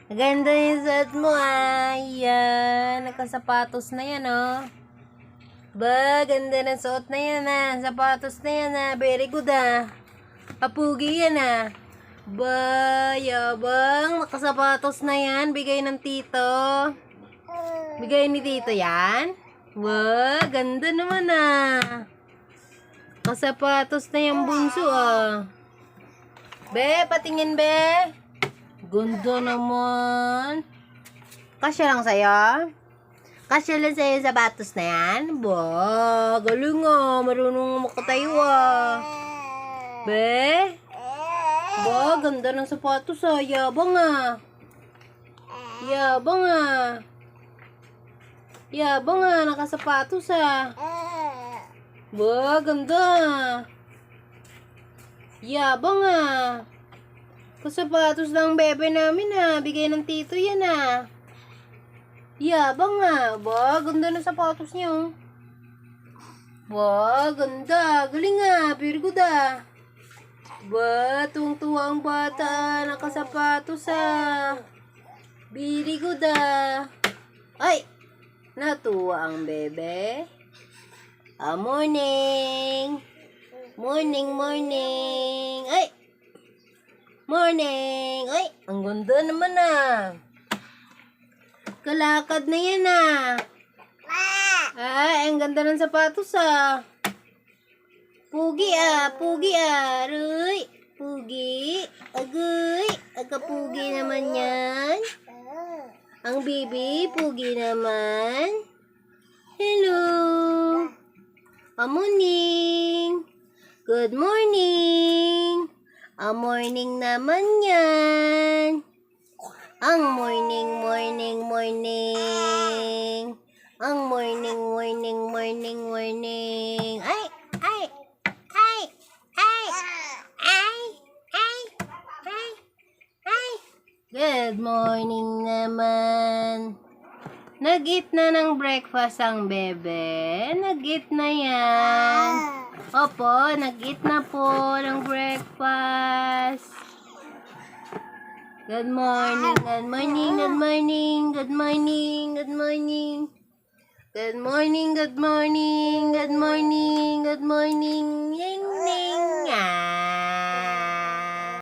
Ganda yung suot mo Yan. Nakasapatos na yan Ba, ganda ng suot na yan Sapatos na yan Very good Apugi yan Ba, yabang. Nakasapatos na yan. Bigay ng tito. Bigay ni tito yan. Ba, ganda naman Nakasapatos na yung bunso Be, patingin be. Ganda naman. Kasya lang sa'yo? Kasya lang sa'yo yung sapatos na yan? Ba, galing marunong makatayo Be? Ba, ganda ng sapatos Yabang Yabang Yabang nakasapatos Ba, ganda. Yabang Kasapatos ng bebe namin Bigay ng tito yan Yabang Ba, ganda ng sapatos niyo. Ba, ganda. Galing very good Ba, tuwang-tuwa ang bata. Nakasapatos Very good Ay, natuwa ang bebe. Morning. Morning, morning. Ay, morning. Ay, ang ganda naman Kalakad na yan Ay, ang ganda ng sapatos Pugi pugi Aroy. Pugi. Agoy. Agapugi naman yan. Ang bibi, pugi naman. Hello. Morning. Good morning. Morning naman yan. Ang morning, morning, morning. Ang morning, morning, morning, morning. Ay, ay, ay, ay, ay, ay, ay, ay. Good morning naman. Nag-eat na ng breakfast ang bebe. Nag-eat na yan. Opo, nag-eat na po ng breakfast. Good morning, good morning, good morning, good morning, good morning. Good morning, good morning, good morning, good morning. Ying, ying,